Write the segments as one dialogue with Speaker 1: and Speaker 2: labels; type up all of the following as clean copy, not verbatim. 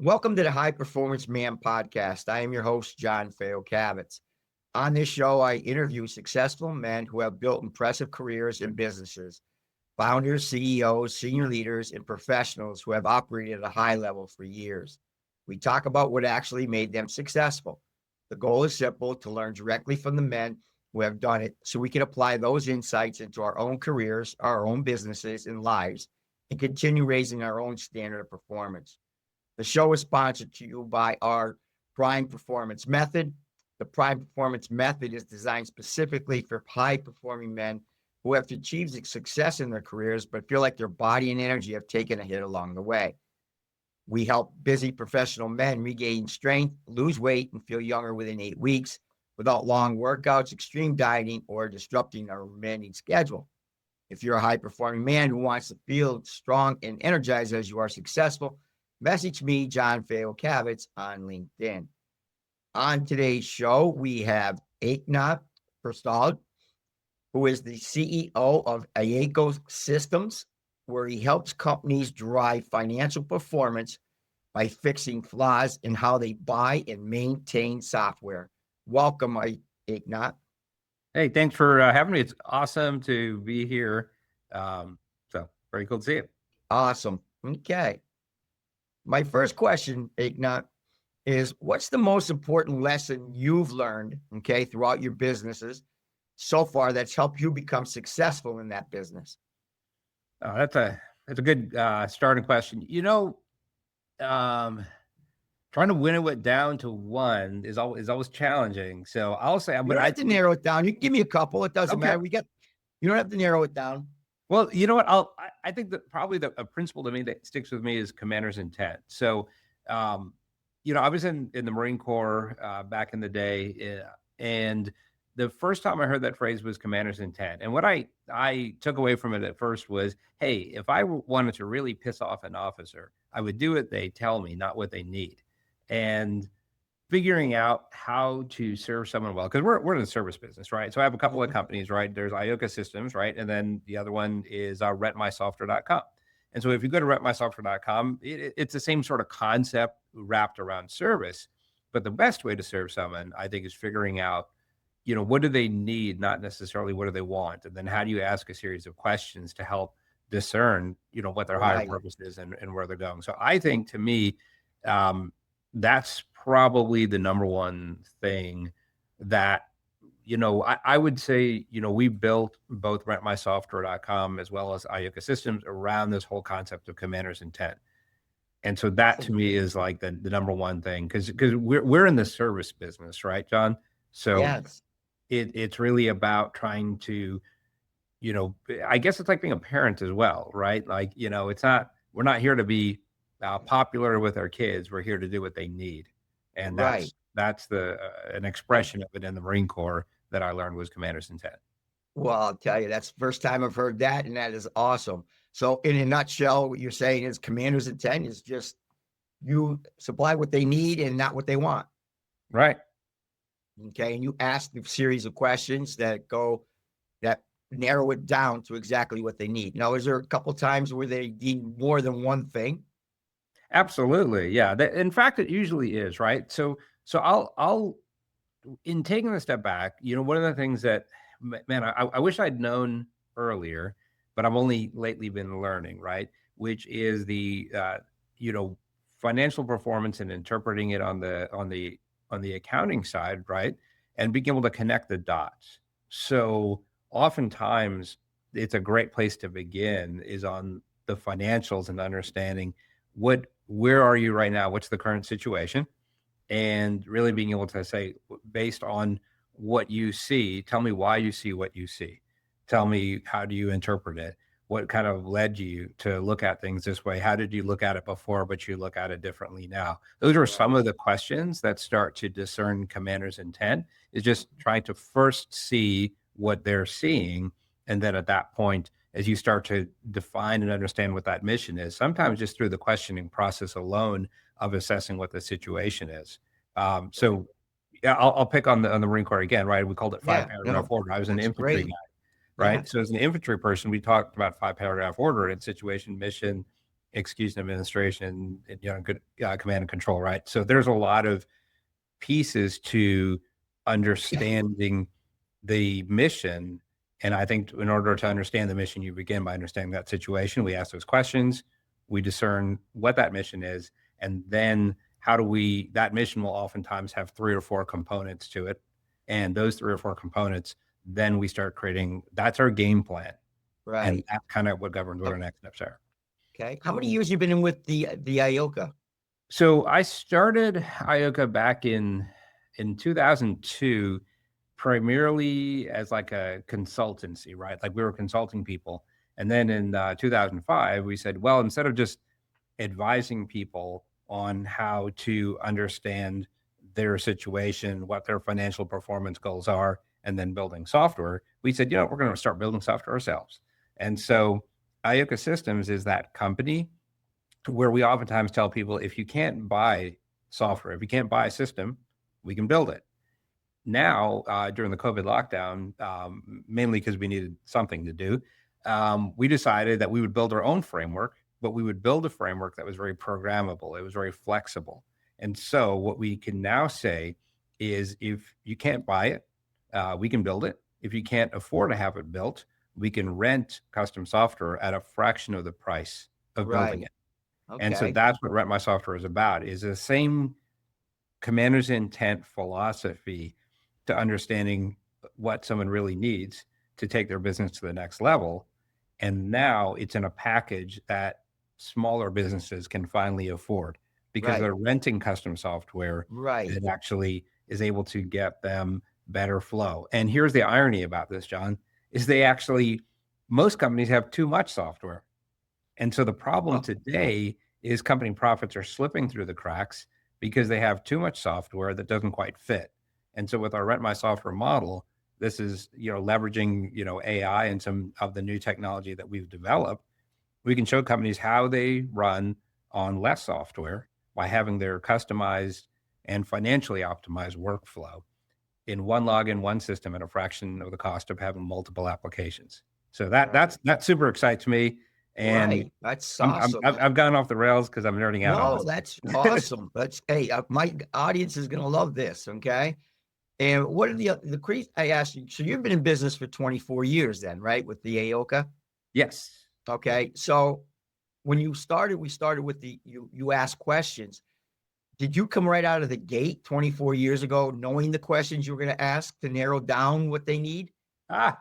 Speaker 1: Welcome to the High Performance Man podcast. I am your host, John Fayocavitz. On this show, I interview successful men who have built impressive careers in businesses, founders, CEOs, senior leaders, and professionals who have operated at a high level for years. We talk about what actually made them successful. The goal is simple: to learn directly from the men who have done it so we can apply those insights into our own careers, our own businesses, and lives, and continue raising our own standard of performance. The show is sponsored to you by our Prime Performance Method. The Prime Performance Method is designed specifically for high performing men who have achieved success in their careers, but feel like their body and energy have taken a hit along the way. We help busy professional men regain strength, lose weight, and feel younger within 8 weeks without long workouts, extreme dieting, or disrupting our demanding schedule. If you're a high performing man who wants to feel strong and energized as you are successful, message me, John Fayocavitz, on LinkedIn. On today's show, we have Eknauth Persaud, who is the CEO of Ayoka Systems, where he helps companies drive financial performance by fixing flaws in how they buy and maintain software. Welcome, Eknauth.
Speaker 2: Hey, thanks for having me. It's awesome to be here. So very cool to see you.
Speaker 1: Awesome. Okay. My first question, Eknauth, is what's the most important lesson you've learned, okay, throughout your businesses so far that's helped you become successful in that business?
Speaker 2: That's a good starting question. Trying to winnow it down to one is always challenging. So I'll say,
Speaker 1: You don't have to narrow it down. You can give me a couple. It doesn't matter. You don't have to narrow it down.
Speaker 2: Well, you know what? I think that probably a principle to me that sticks with me is commander's intent. So, I was in the Marine Corps back in the day, and the first time I heard that phrase was commander's intent. And what I took away from it at first was, hey, if I wanted to really piss off an officer, I would do what they tell me, not what they need. And figuring out how to serve someone well, because we're in the service business, right? So I have a couple of companies, right? There's Ayoka Systems, right? And then the other one is rentmysoftware.com. And so if you go to rentmysoftware.com, it's the same sort of concept wrapped around service. But the best way to serve someone, I think, is figuring out, what do they need, not necessarily what do they want. And then how do you ask a series of questions to help discern, what their higher purpose is and where they're going. So I think, to me, that's probably the number one thing that, I would say, we built both rentmysoftware.com as well as Ayoka Systems around this whole concept of commander's intent. And so that to me is like the number one thing, because we're in the service business, right, John? So yes. It's really about trying to, I guess it's like being a parent as well, right? Like, we're not here to be popular with our kids. We're here to do what they need. And that's an expression of it in the Marine Corps that I learned was commander's intent.
Speaker 1: Well, I'll tell you, that's the first time I've heard that, and that is awesome. So in a nutshell, what you're saying is commander's intent is just you supply what they need and not what they want.
Speaker 2: Right.
Speaker 1: Okay. And you ask a series of questions that narrow it down to exactly what they need. Now, is there a couple of times where they need more than one thing?
Speaker 2: Absolutely. Yeah. In fact, it usually is, right? So I'll in taking a step back, one of the things that, man, I wish I'd known earlier, but I've only lately been learning, right? Which is the, financial performance and interpreting it on the accounting side, right? And being able to connect the dots. So oftentimes it's a great place to begin is on the financials and understanding where are you right now? What's the current situation? And really being able to say, based on what you see, tell me why you see what you see. Tell me, how do you interpret it? What kind of led you to look at things this way? How did you look at it before, but you look at it differently now? Those are some of the questions that start to discern commander's intent, is just trying to first see what they're seeing. And then at that point, as you start to define and understand what that mission is, sometimes just through the questioning process alone of assessing what the situation is. So yeah, I'll pick on the Marine Corps again, right? We called it five-paragraph order. I was an infantry guy, right? Yeah. So as an infantry person, we talked about 5-paragraph order in situation, mission, execution administration, and, good command and control, right? So there's a lot of pieces to understanding the mission. And I think in order to understand the mission, you begin by understanding that situation. We ask those questions, we discern what that mission is, and then that mission will oftentimes have 3 or 4 components to it. And those 3 or 4 components, then we start creating, that's our game plan. And
Speaker 1: Right.
Speaker 2: that's kind of what governs what our next steps are.
Speaker 1: Okay. How many years you been in with the Ayoka?
Speaker 2: So I started Ayoka back in 2002, primarily as like a consultancy, right? Like we were consulting people. And then in 2005, we said, well, instead of just advising people on how to understand their situation, what their financial performance goals are, and then building software, we said, we're going to start building software ourselves. And so Ayoka Systems is that company where we oftentimes tell people, if you can't buy software, if you can't buy a system, we can build it. Now, during the COVID lockdown, mainly because we needed something to do, we decided that we would build our own framework, but we would build a framework that was very programmable. It was very flexible. And so what we can now say is, if you can't buy it, we can build it. If you can't afford to have it built, we can rent custom software at a fraction of the price of building it. And so
Speaker 1: Okay.
Speaker 2: that's what Rent My Software is about, is the same commander's intent philosophy to understanding what someone really needs to take their business to the next level. And now it's in a package that smaller businesses can finally afford, because
Speaker 1: Right.
Speaker 2: they're renting custom software
Speaker 1: Right.
Speaker 2: that actually is able to get them better flow. And here's the irony about this, John, is most companies have too much software. And so the problem
Speaker 1: Oh,
Speaker 2: today is company profits are slipping through the cracks because they have too much software that doesn't quite fit. And so with our Rent My Software model, this is, leveraging, AI and some of the new technology that we've developed. We can show companies how they run on less software by having their customized and financially optimized workflow in one login, one system, at a fraction of the cost of having multiple applications. So that super excites me. And
Speaker 1: right. That's awesome.
Speaker 2: I've gone off the rails because I'm nerding out on
Speaker 1: No,
Speaker 2: this.
Speaker 1: that's awesome. Hey, my audience is going to love this. Okay. And what are the crazy? I asked you, so you've been in business for 24 years then, right? With the Ayoka.
Speaker 2: Yes.
Speaker 1: Okay. So when we started with you asked questions. Did you come right out of the gate 24 years ago, knowing the questions you were going to ask to narrow down what they need?
Speaker 2: Ah,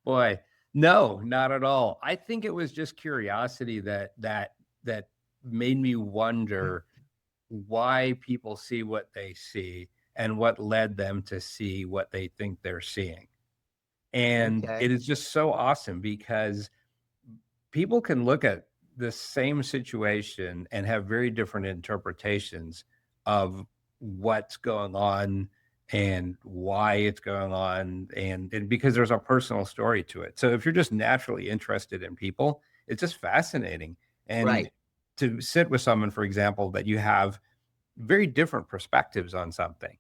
Speaker 2: boy, no, not at all. I think it was just curiosity that made me wonder why people see what they see and what led them to see what they think they're seeing. And
Speaker 1: Okay.
Speaker 2: it is just so awesome because people can look at the same situation and have very different interpretations of what's going on and why it's going on, and because there's a personal story to it. So if you're just naturally interested in people, it's just fascinating. And
Speaker 1: Right.
Speaker 2: to sit with someone, for example, that you have very different perspectives on something,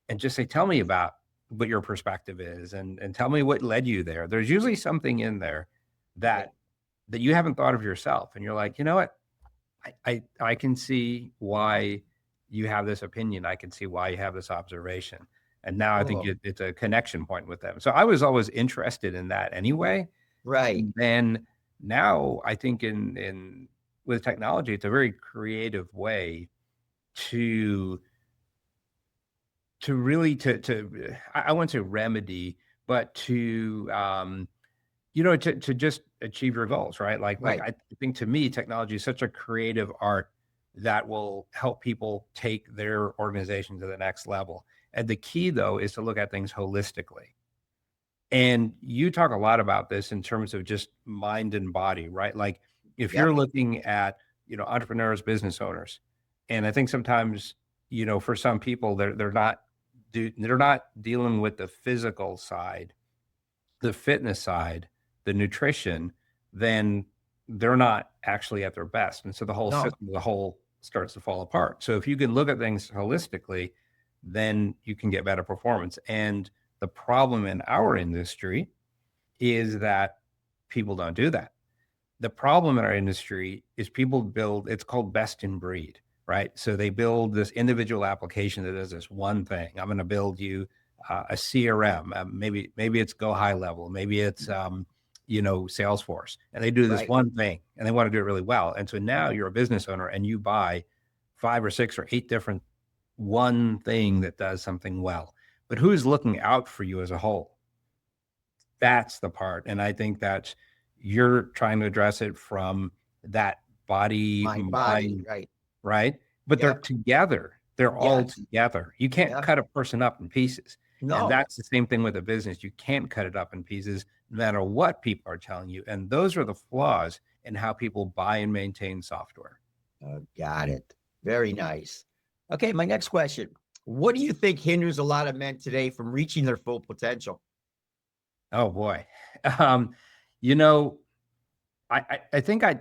Speaker 2: and just say, tell me about what your perspective is, and tell me what led you there. There's usually something in there
Speaker 1: Right.
Speaker 2: that you haven't thought of yourself. And you're like, you know what? I can see why you have this opinion. I can see why you have this observation. And now I think
Speaker 1: Cool.
Speaker 2: it's a connection point with them. So I was always interested in that anyway.
Speaker 1: Right.
Speaker 2: And then now I think in with technology, it's a very creative way to really I wouldn't say remedy, but to to just achieve your goals, right? Like
Speaker 1: Right.
Speaker 2: I think, to me, technology is such a creative art that will help people take their organization to the next level. And the key, though, is to look at things holistically. And you talk a lot about this in terms of just mind and body, right? Like if you're
Speaker 1: Yep.
Speaker 2: looking at, entrepreneurs, business owners, and I think sometimes, for some people, they're not dealing with the physical side, the fitness side, the nutrition, then they're not actually at their best. And so the whole
Speaker 1: No.
Speaker 2: system, the whole starts to fall apart. So if you can look at things holistically, then you can get better performance. And the problem in our industry is that people don't do that. the problem in our industry is people build, it's called best in breed, right? So they build this individual application that does this one thing. I'm going to build you a CRM. Maybe it's Go High Level. Maybe it's, Salesforce. And they do this
Speaker 1: Right.
Speaker 2: one thing and they want to do it really well. And so now you're a business owner and you buy 5 or 6 or 8 different one thing that does something well. But who's looking out for you as a whole? That's the part. And I think that you're trying to address it from that body,
Speaker 1: My body.
Speaker 2: mind,
Speaker 1: Right.
Speaker 2: right? But they're
Speaker 1: Yep.
Speaker 2: together. They're all
Speaker 1: Yes.
Speaker 2: together. You can't
Speaker 1: Yeah.
Speaker 2: cut a person up in pieces. And
Speaker 1: No.
Speaker 2: that's the same thing with a business. You can't cut it up in pieces no matter what people are telling you. And those are the flaws in how people buy and maintain software.
Speaker 1: Got it. Very nice. Okay, my next question. What do you think hinders a lot of men today from reaching their full potential?
Speaker 2: Oh boy. Um, you know, I think I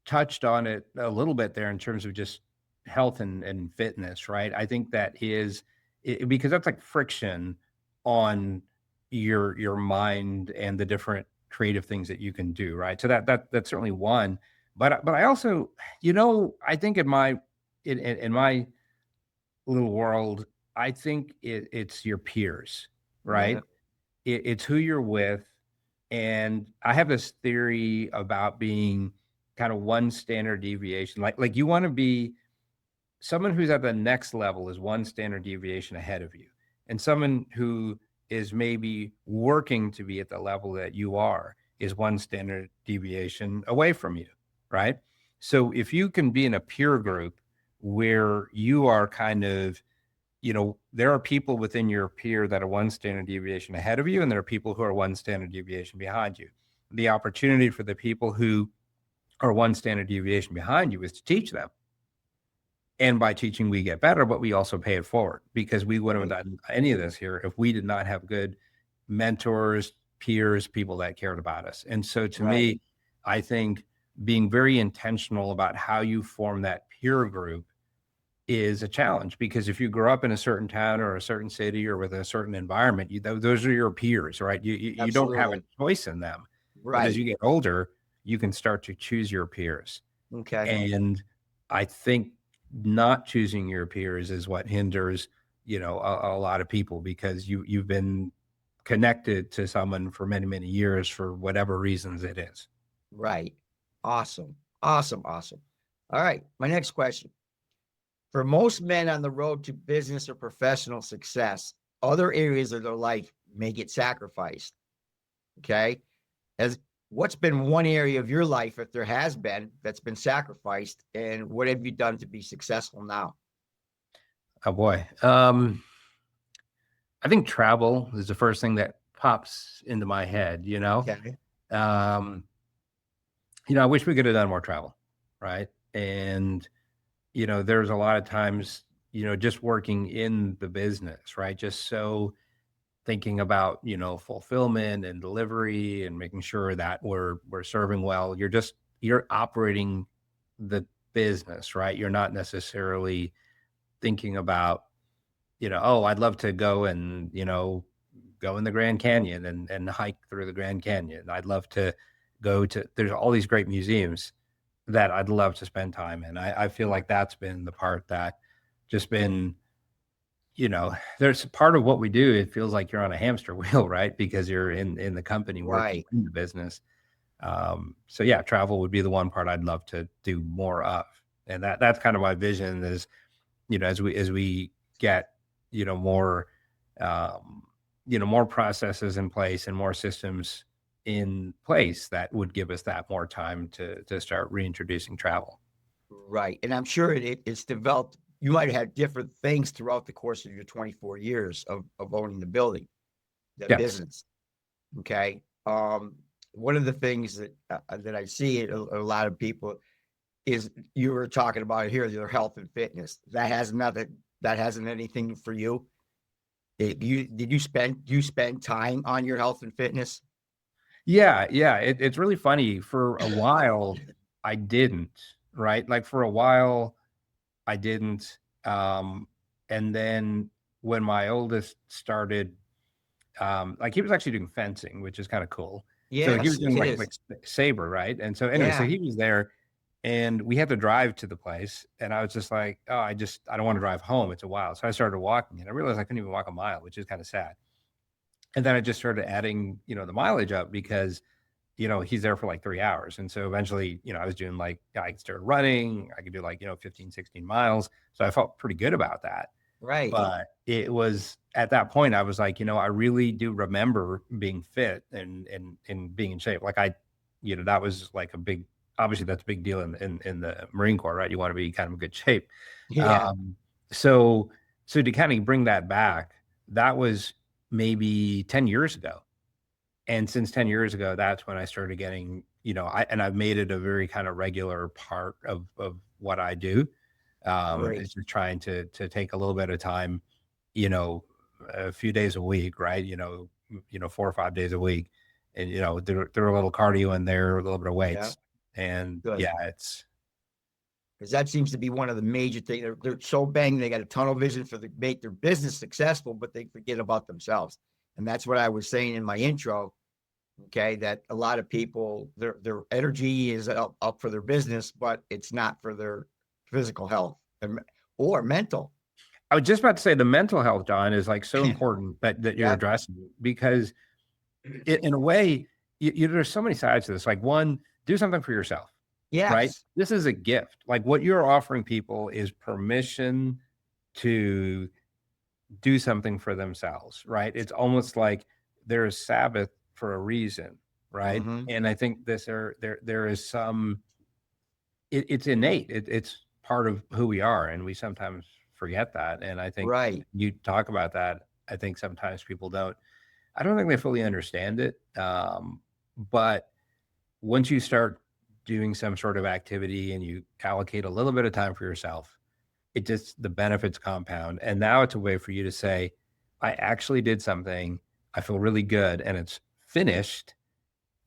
Speaker 2: touched on it a little bit there in terms of just health and fitness, right? I think that is because that's like friction on your mind and the different creative things that you can do, right? So that's certainly one. But I also, I think in my little world, I think it's your peers,
Speaker 1: Yeah.
Speaker 2: right? It's who you're with. And I have this theory about being kind of one standard deviation. Like you want to be someone who's at the next level is one standard deviation ahead of you. And someone who is maybe working to be at the level that you are is one standard deviation away from you, right? So if you can be in a peer group where you are kind of, there are people within your peer that are one standard deviation ahead of you, and there are people who are one standard deviation behind you. The opportunity for the people who are one standard deviation behind you is to teach them. And by teaching, we get better, but we also pay it forward because we wouldn't have done any of this here if we did not have good mentors, peers, people that cared about us. And so to
Speaker 1: Right.
Speaker 2: me, I think being very intentional about how you form that peer group is a challenge, because if you grow up in a certain town or a certain city or with a certain environment, those are your peers, right? You don't have a
Speaker 1: Absolutely.
Speaker 2: choice in them. But as
Speaker 1: Right.
Speaker 2: you get older, you can start to choose your peers.
Speaker 1: Okay.
Speaker 2: And I think not choosing your peers is what hinders, a lot of people, because you've been connected to someone for many, many years for whatever reasons it is.
Speaker 1: Right. Awesome. Awesome. Awesome. All right. My next question. For most men on the road to business or professional success, other areas of their life may get sacrificed. Okay. As what's been one area of your life, if there has been, that's been sacrificed, and what have you done to be successful now?
Speaker 2: Oh boy. I think travel is the first thing that pops into my head.
Speaker 1: Okay.
Speaker 2: Um, I wish we could have done more travel, right? And, there's a lot of times, just working in the business, right? Just so thinking about, fulfillment and delivery and making sure that we're serving well. You're operating the business, right? You're not necessarily thinking about, oh, I'd love to go and, go in the Grand Canyon and hike through the Grand Canyon. I'd love to there's all these great museums that I'd love to spend time in. I feel like that's been the part that just been, there's part of what we do. It feels like you're on a hamster wheel, right? Because you're in the company working
Speaker 1: Right.
Speaker 2: in the business. So yeah, travel would be the one part I'd love to do more of. And that's kind of my vision is, as we get, more, um, more processes in place and more systems in place that would give us that more time to start reintroducing travel.
Speaker 1: Right. And I'm sure it's developed. You might have had different things throughout the course of your 24 years of owning the building, the
Speaker 2: Yes.
Speaker 1: business. Okay. One of the things that I see a lot of people is you were talking about here, your health and fitness. That hasn't anything for you. Do you spend time on your health and fitness?
Speaker 2: Yeah, yeah. It's really funny. For a while, I didn't, right? Like for a while, I didn't. And then when my oldest started, like he was actually doing fencing, which is kind of cool. So he was
Speaker 1: Yes,
Speaker 2: doing
Speaker 1: it
Speaker 2: like
Speaker 1: is.
Speaker 2: Sabre, right? And so anyway, so
Speaker 1: Yeah.
Speaker 2: he was there and we had to drive to the place. And I was just like, oh, I don't want to drive home. It's a while. So I started walking and I realized I couldn't even walk a mile, which is kind of sad. And then I just started adding, the mileage up because, he's there for like 3 hours. And so eventually, I was doing like, I started running, I could do like, 15, 16 miles. So I felt pretty good about that.
Speaker 1: Right.
Speaker 2: But it was at that point, I was like, I really do remember being fit and being in shape. Like that was like obviously that's a big deal in the Marine Corps, right? You want to be kind of in good shape.
Speaker 1: Yeah.
Speaker 2: Um, so, so to kind of bring that back, that was maybe 10 years ago. And since 10 years ago, that's when I started getting, I've made it a very kind of regular part of what I do.
Speaker 1: Great.
Speaker 2: Is just trying to take a little bit of time, you know, a few days a week, right? 4 or 5 days a week, and they're a little cardio in there, a little bit of
Speaker 1: Yeah.
Speaker 2: weights, and
Speaker 1: Good.
Speaker 2: yeah, it's
Speaker 1: Because that seems to be one of the major things. They're so bang, they got a tunnel vision make their business successful, but they forget about themselves. And that's what I was saying in my intro. Okay, that a lot of people, their energy is up for their business, but it's not for their physical health or mental.
Speaker 2: I was just about to say the mental health, John, is like so important that you're
Speaker 1: Yep.
Speaker 2: addressing because in a way, there's so many sides to this. Like one, do something for yourself, right?
Speaker 1: Yes.
Speaker 2: This is a gift. Like what you're offering people is permission to do something for themselves, right? It's almost like there's Sabbath for a reason, right?
Speaker 1: Mm-hmm.
Speaker 2: And I think there is some. It's innate. It's part of who we are, and we sometimes forget that. And I think
Speaker 1: Right.
Speaker 2: you talk about that. I think sometimes people don't. I don't think they fully understand it. But once you start doing some sort of activity and you allocate a little bit of time for yourself, the benefits compound. And now it's a way for you to say, I actually did something. I feel really good and it's finished,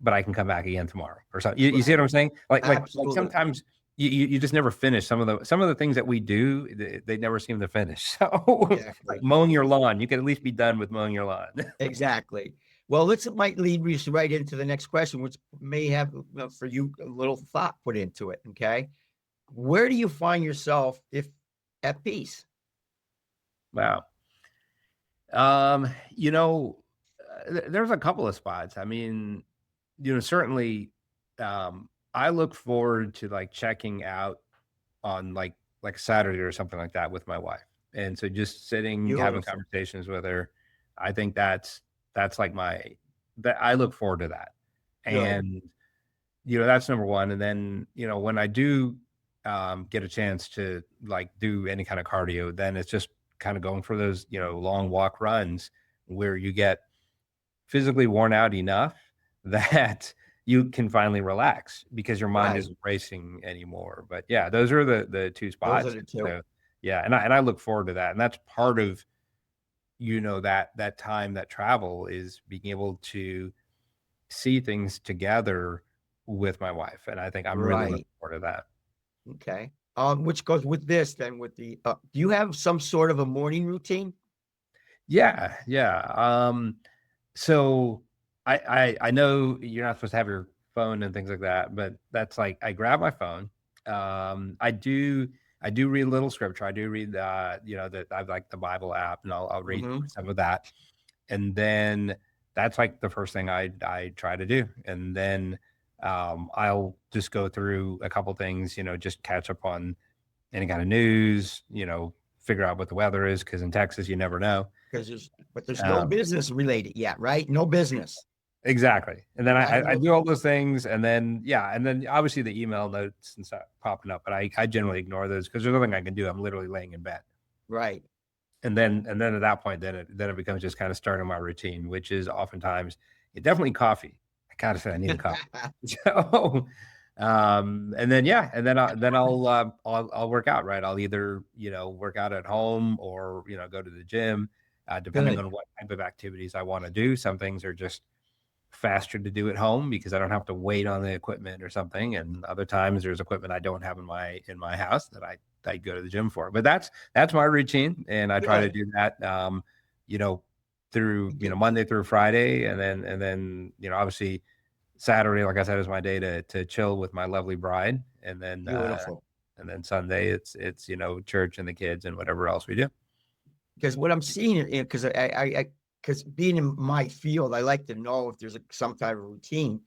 Speaker 2: but I can come back again tomorrow or something. You see
Speaker 1: Right.
Speaker 2: what I'm saying? Like
Speaker 1: Absolutely.
Speaker 2: sometimes you just never finish some of the things that we do. They never seem to finish. So like
Speaker 1: Exactly.
Speaker 2: mowing your lawn, you can at least be done with mowing your lawn.
Speaker 1: Exactly. Well, might lead me right into the next question, which may have for you a little thought put into it. Okay. Where do you find yourself if at peace?
Speaker 2: Wow. Um, you know, there's a couple of spots. I mean, certainly, I look forward to like checking out on like Saturday or something like that with my wife, and so just sitting having
Speaker 1: Beautiful.
Speaker 2: conversations with her. I think that's like that I look forward to that,
Speaker 1: Good.
Speaker 2: and that's number one. And then when I do get a chance to like do any kind of cardio, then it's just kind of going for those long walk runs where you get physically worn out enough that you can finally relax because your mind
Speaker 1: Right.
Speaker 2: isn't racing anymore. But yeah, those are the two
Speaker 1: Those are
Speaker 2: spots.
Speaker 1: the two.
Speaker 2: So yeah, and I look forward to that. And that's part of that time, that travel is being able to see things together with my wife. And I think I'm really looking
Speaker 1: Right.
Speaker 2: forward to that.
Speaker 1: Okay. Which goes with this then with do you have some sort of a morning routine?
Speaker 2: Yeah, yeah. So I know you're not supposed to have your phone and things like that, but that's like I grab my phone. I do read a little scripture. I do read that I like the Bible app, and I'll read
Speaker 1: Mm-hmm.
Speaker 2: some of that. And then that's like the first thing I try to do. And then I'll just go through a couple things, just catch up on any kind of news, figure out what the weather is because in Texas you never know.
Speaker 1: Because there's no
Speaker 2: Um,
Speaker 1: business related yet, right? No business.
Speaker 2: exactly. And then
Speaker 1: You gotta
Speaker 2: I
Speaker 1: know.
Speaker 2: do all those things, and then and then obviously the email notes and stuff popping up, but I generally ignore those because there's nothing I can do. I'm literally laying in bed.
Speaker 1: Right.
Speaker 2: And then at that point, then it becomes just kind of starting my routine, which is oftentimes definitely coffee. I kind of said I need a coffee. So, and then I'll work out. Right, I'll either work out at home or go to the gym, depending
Speaker 1: Good.
Speaker 2: on what type of activities I want to do. Some things are just faster to do at home because I don't have to wait on the equipment or something. And other times there's equipment I don't have in my house that I go to the gym for. But that's my routine, and I try to
Speaker 1: Good.
Speaker 2: do that. You know, through
Speaker 1: Do-
Speaker 2: Monday through Friday, and then obviously Saturday, like I said, is my day to chill with my lovely bride,
Speaker 1: Beautiful.
Speaker 2: and then Sunday it's church and the kids and whatever else we do.
Speaker 1: Because what I'm seeing, because because being in my field, I like to know if there's some type of routine.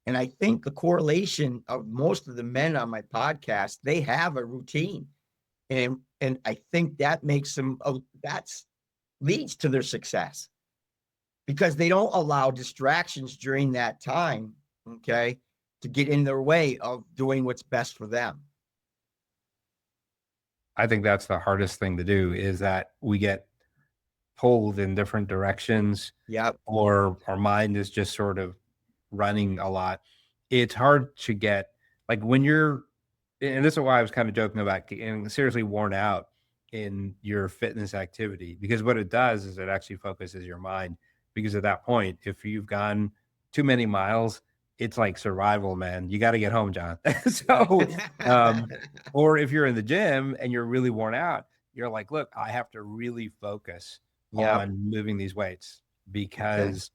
Speaker 1: And I think the correlation of most of the men on my podcast, they have a routine. And I think that makes them, that's leads to their success because they don't allow distractions during that time, okay, to get in their way of doing what's best for them.
Speaker 2: I think that's the hardest thing to do, is that we get pulled in different directions,
Speaker 1: Yep.
Speaker 2: or our mind is just sort of running a lot. It's hard to get, like, when you're, and this is why I was kind of joking about getting seriously worn out in your fitness activity, because what it does is it actually focuses your mind. Because at that point, if you've gone too many miles, it's like survival, man. You got to get home, John. So, or if you're in the gym and you're really worn out, you're like, look, I have to really focus
Speaker 1: Yep.
Speaker 2: on moving these weights,
Speaker 1: Okay.
Speaker 2: because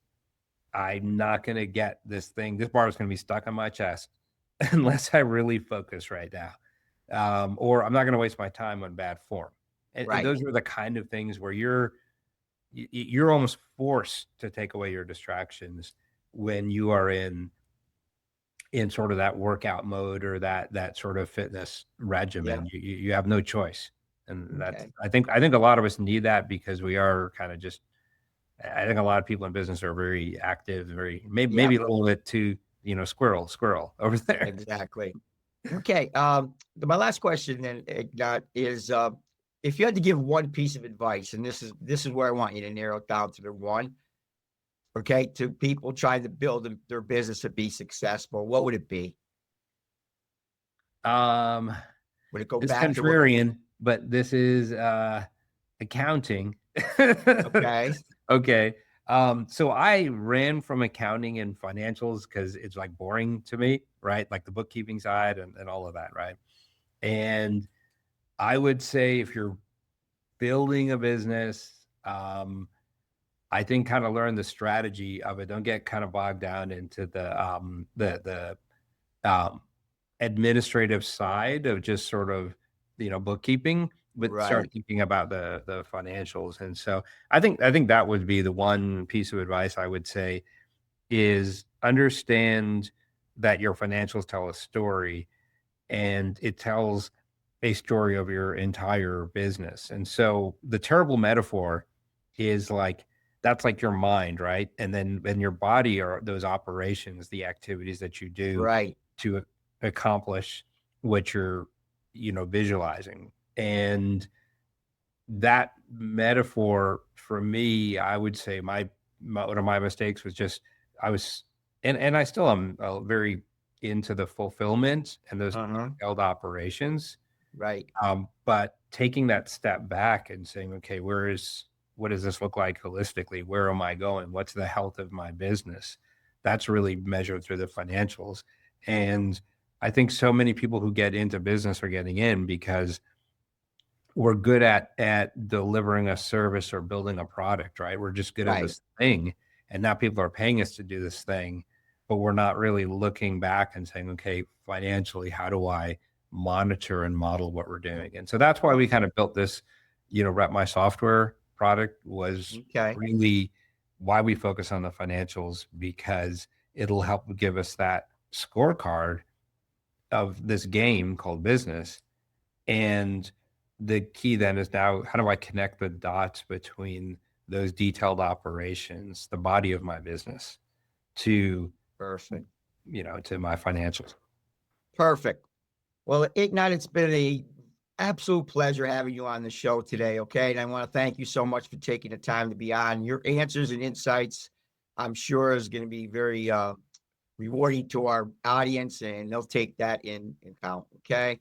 Speaker 2: I'm not going to get this thing. This bar is going to be stuck on my chest unless I really focus right now. Or I'm not going to waste my time on bad form. And
Speaker 1: Right.
Speaker 2: those are the kind of things where you're almost forced to take away your distractions when you are in sort of that workout mode, or that sort of fitness regimen.
Speaker 1: Yep.
Speaker 2: You have no choice. And that's,
Speaker 1: Okay.
Speaker 2: I think a lot of us need that, because we are kind of just, I think a lot of people in business are very active, maybe
Speaker 1: Yep.
Speaker 2: a little bit too, squirrel over there.
Speaker 1: Exactly. Okay. My last question then, Eknauth, is if you had to give one piece of advice, and this is where I want you to narrow it down to the one, okay, to people trying to build their business to be successful, what would it be?
Speaker 2: Um,
Speaker 1: Would it go
Speaker 2: it's
Speaker 1: back to what?
Speaker 2: contrarian, but this is accounting.
Speaker 1: Okay.
Speaker 2: Okay. So I ran from accounting and financials because it's like boring to me, right? Like the bookkeeping side and all of that, right? And I would say, if you're building a business, I think kind of learn the strategy of it. Don't get kind of bogged down into the administrative side of just sort of, bookkeeping, but start
Speaker 1: Right.
Speaker 2: thinking about the financials. And so I think that would be the one piece of advice I would say, is understand that your financials tell a story, and it tells a story of your entire business. And so the terrible metaphor is like, that's like your mind, right? And then your body are those operations, the activities that you do
Speaker 1: Right.
Speaker 2: to accomplish what you're, visualizing. And that metaphor, for me, I would say one of my mistakes was just, I was, and I still am very into the fulfillment and those
Speaker 1: Uh-huh.
Speaker 2: held operations.
Speaker 1: Right.
Speaker 2: But taking that step back and saying, okay, what does this look like holistically? Where am I going? What's the health of my business? That's really measured through the financials. And I think so many people who get into business are getting in because we're good at delivering a service or building a product, right? We're just good at
Speaker 1: Right.
Speaker 2: this thing. And now people are paying us to do this thing, but we're not really looking back and saying, okay, financially, how do I monitor and model what we're doing? And so that's why we kind of built this, Rep My Software product, was
Speaker 1: Okay.
Speaker 2: really why we focus on the financials, because it'll help give us that scorecard of this game called business. And the key then is, now how do I connect the dots between those detailed operations, the body of my business, to,
Speaker 1: Perfect.
Speaker 2: to my financials?
Speaker 1: Perfect. Well, Eknauth, it's been a absolute pleasure having you on the show today. Okay. And I want to thank you so much for taking the time to be on. Your answers and insights, I'm sure, is going to be very rewarding to our audience, and they'll take that in account. Okay.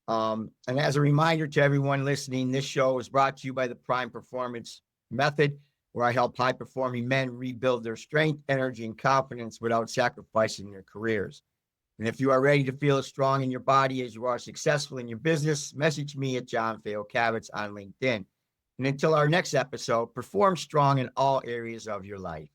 Speaker 1: And as a reminder to everyone listening, this show is brought to you by the Prime Performance Method, where I help high performing men rebuild their strength, energy, and confidence without sacrificing their careers. And if you are ready to feel as strong in your body as you are successful in your business, message me at John Fayocavitz on LinkedIn. And until our next episode, perform strong in all areas of your life.